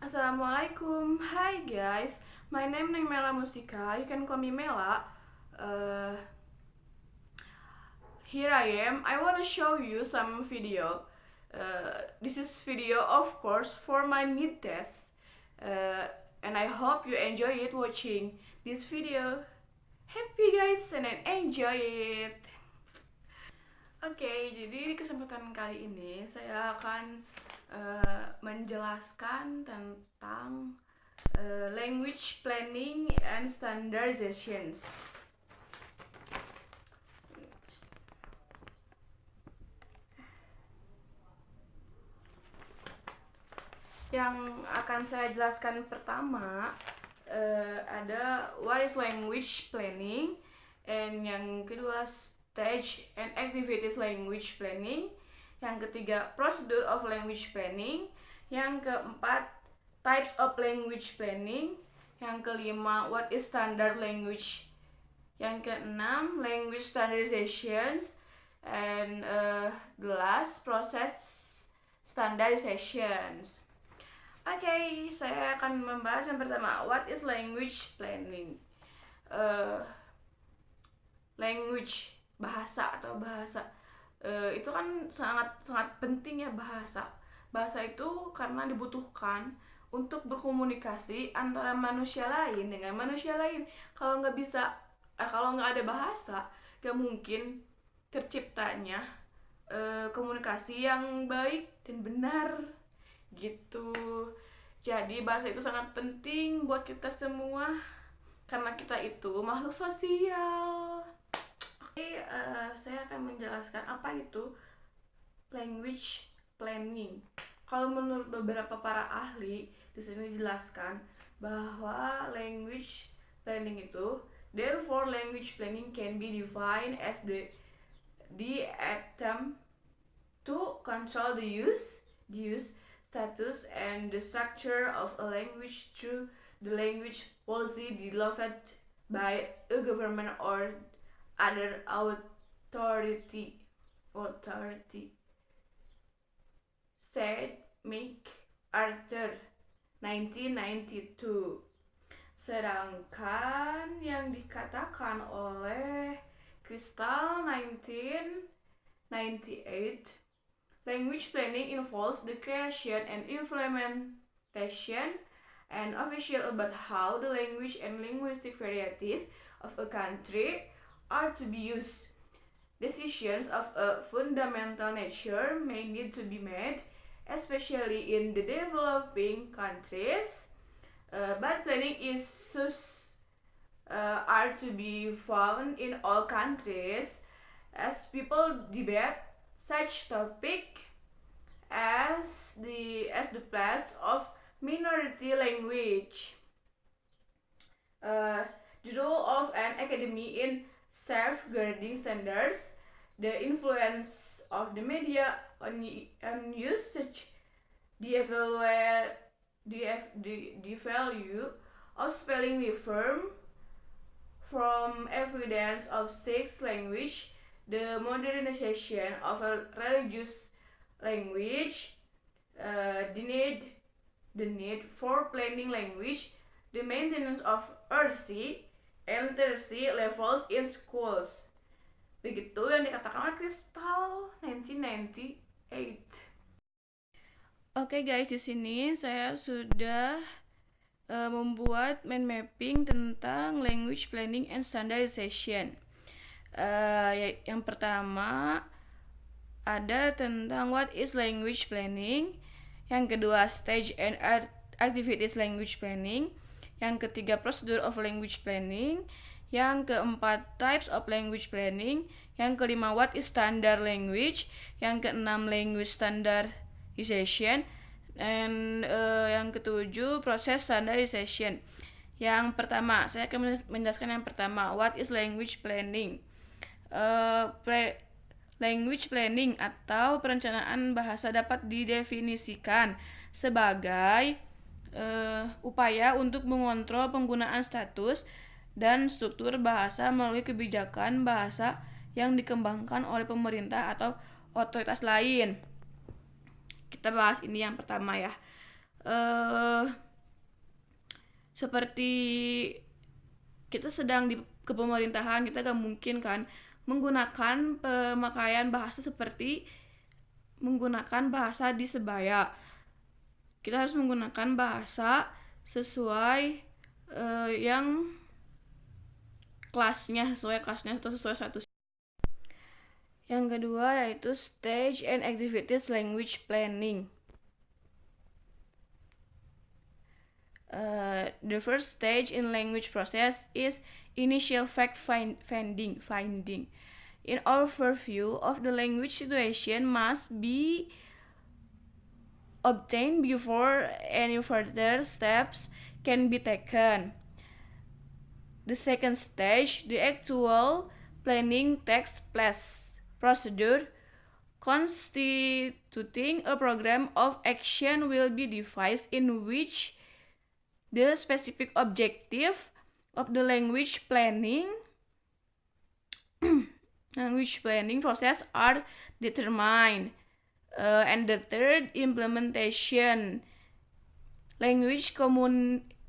Assalamualaikum, hi guys, my name is Mela Mustika, you can call me Mela. Here I am, I want to show you some video. This is video of course for my mid test, and I hope you enjoy it watching this video. Happy guys and enjoy it. Oke, jadi di kesempatan kali ini saya akan menjelaskan tentang language planning and standardizations. Yang akan saya jelaskan pertama ada what is language planning, and yang kedua stage and activities language planning, yang ketiga prosedur of language planning, yang keempat types of language planning, yang kelima what is standard language, yang keenam language standardizations, and the last process standardizations. Oke, saya akan membahas yang pertama, what is language planning. Language, bahasa atau bahasa itu kan sangat penting ya. Bahasa itu karena dibutuhkan untuk berkomunikasi antara manusia lain dengan manusia lain. Kalau nggak ada bahasa, gak mungkin terciptanya komunikasi yang baik dan benar gitu. Jadi bahasa itu sangat penting buat kita semua karena kita itu makhluk sosial. Oke, saya akan menjelaskan apa itu language planning. Kalau menurut beberapa para ahli di sini dijelaskan bahwa language planning itu, therefore language planning can be defined as the attempt to control the use, status, and the structure of a language through the language policy developed by a government or other authority, said MacArthur 1992. Sedangkan yang dikatakan oleh Crystal 1998, language planning involves the creation and implementation and official about how the language and linguistic varieties of a country are to be used. Decisions of a fundamental nature may need to be made, especially in the developing countries, but planning issues are to be found in all countries as people debate such topic as the place of minority language, the role of an academy in safeguarding standards, the influence of the media on usage, the value of spelling reform from evidence of sixth language, the modernization of a religious language, the need for planning language, the maintenance of RC and literacy levels in schools. Begitu yang dikatakan oleh Crystal 1998. Oke guys, di sini saya sudah membuat mind mapping tentang language planning and standardization. Yang pertama ada tentang what is language planning, yang kedua stage and activities language planning, yang ketiga prosedur of language planning, yang keempat types of language planning, yang kelima what is standard language, yang keenam language standardization, dan yang ketujuh proses standardization. Yang pertama, saya akan menjelaskan yang pertama, what is language planning. Language planning atau perencanaan bahasa dapat didefinisikan sebagai upaya untuk mengontrol penggunaan status dan struktur bahasa melalui kebijakan bahasa yang dikembangkan oleh pemerintah atau otoritas lain. Kita bahas ini yang pertama ya. seperti kita sedang di kepemerintahan, kita gak mungkin kan menggunakan pemakaian bahasa seperti menggunakan bahasa di sebaya. Kita harus menggunakan bahasa sesuai yang kelasnya, sesuai kelasnya atau sesuai status. Yang kedua yaitu stage and activities language planning. The first stage in language process is initial fact finding. An overview of the language situation must be obtained before any further steps can be taken. The second stage, the actual planning takes place. Procedure constituting a program of action will be devised in which the specific objective of the language planning process are determined. And the third, implementation. Language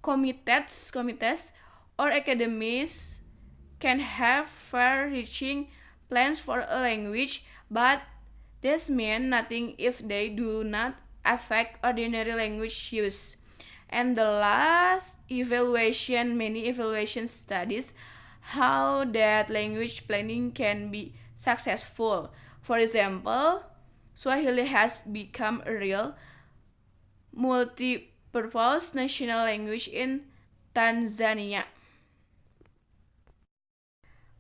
committees or academies can have far-reaching plans for a language, but this means nothing if they do not affect ordinary language use. And the last, evaluation. Many evaluation studies how that language planning can be successful. For example, Swahili has become a real multi-purpose national language in Tanzania.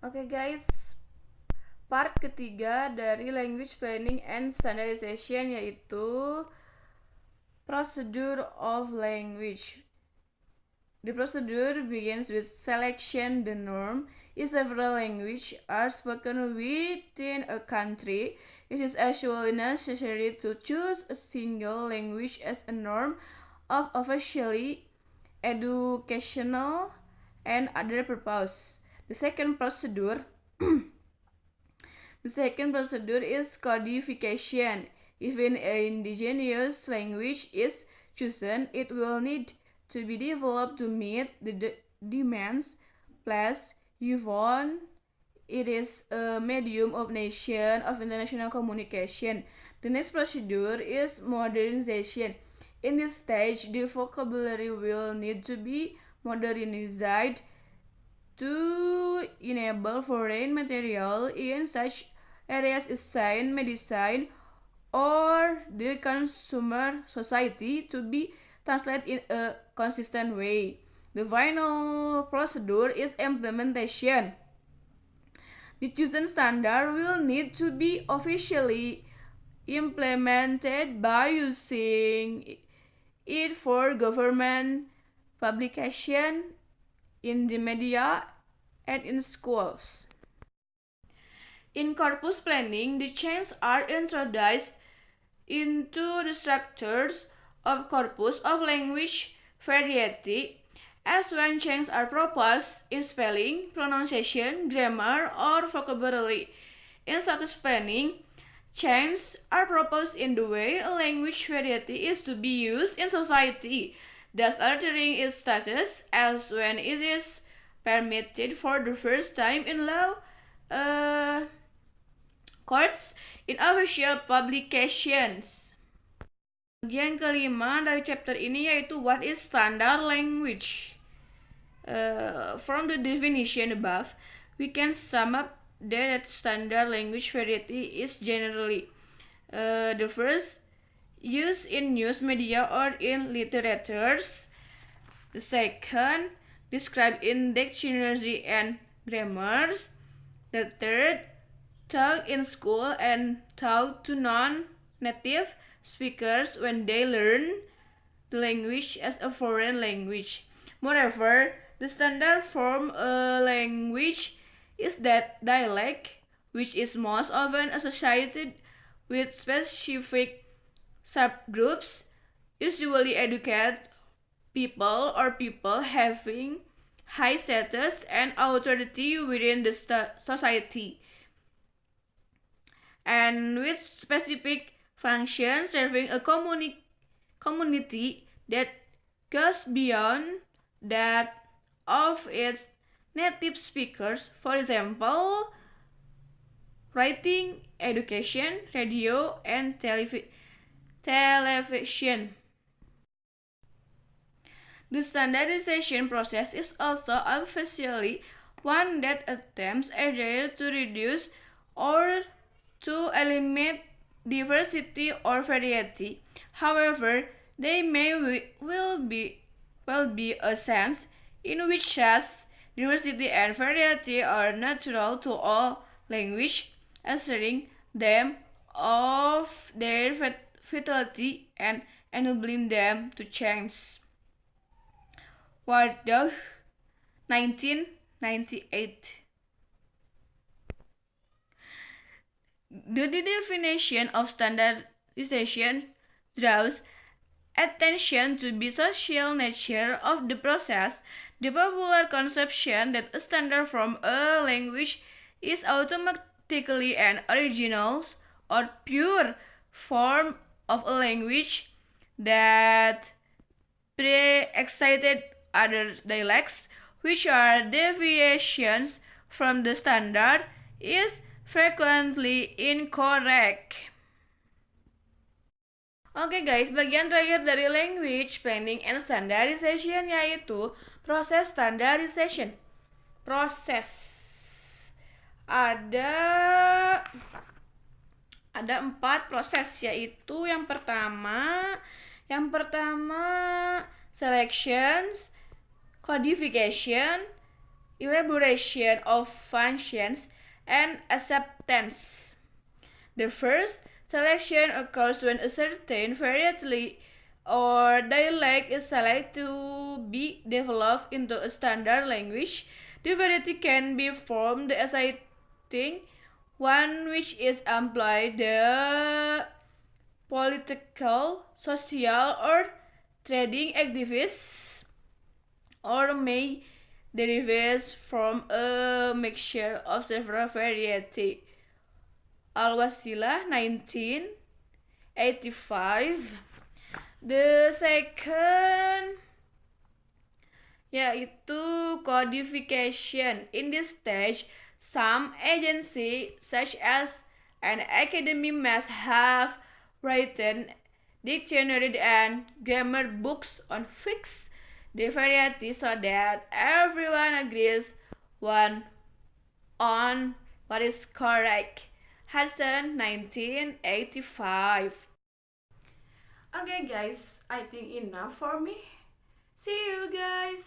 Oke guys, part ketiga dari language planning and standardization yaitu procedure of language. The procedure begins with selection the norm. If several languages are spoken within a country, it is actually necessary to choose a single language as a norm of officially educational and other purposes. The second procedure is codification. If an indigenous language is chosen, it will need to be developed to meet the demands placed upon it is a medium of nation of international communication. The next procedure is modernization. In this stage, the vocabulary will need to be modernized to enable foreign material in such areas as science, medicine, or the consumer society to be translated in a consistent way. The final procedure is implementation. The chosen standard will need to be officially implemented by using it for government publication, in the media, and in schools. In corpus planning, the changes are introduced into the structures of corpus of language variety as when changes are proposed in spelling, pronunciation, grammar, or vocabulary. In status planning, changes are proposed in the way a language variety is to be used in society, thus altering its status as when it is permitted for the first time in law courts in official publications. Bagian kelima dari chapter ini yaitu what is standard language. From the definition above, we can sum up that standard language variety is generally the first, used in news media or in literatures. The second, described in dictionary and grammars. The third, taught in school and taught to non-native speakers when they learn the language as a foreign language. Moreover, the standard form a language is that dialect, which is most often associated with specific subgroups, usually educated people or people having high status and authority within the society, and with specific functions serving a community that goes beyond that of its native speakers, for example, writing, education, radio, and television. The standardization process is also obviously one that attempts either to reduce or to eliminate diversity or variety. However, there may well be a sense in which such diversity and variety are natural to all language, assuring them of their vitality and enabling them to change. Wardah, 1998. The definition of standardization draws attention to the social nature of the process. The popular conception that a standard from a language is automatically an original or pure form of a language that pre-existed other dialects, which are deviations from the standard, is frequently incorrect. Oke guys, bagian terakhir dari language planning and standardization yaitu proses standardization. Proses ada 4 proses, yaitu yang pertama selections, codification, elaboration of functions, and acceptance. The first selection occurs when a certain variety or dialect is selected to be developed into a standard language. The variety can be formed as I think one which is employed the political, social, or trading activists, or may derive from a mixture of several varieties. Al-Wasila, 1985. The second yaitu codification. In this stage, some agency such as an academy must have written dictionary and grammar books on fixed the variety so that everyone agrees on what is correct. Hudson, 1985. Okay guys, I think enough for me. See you guys.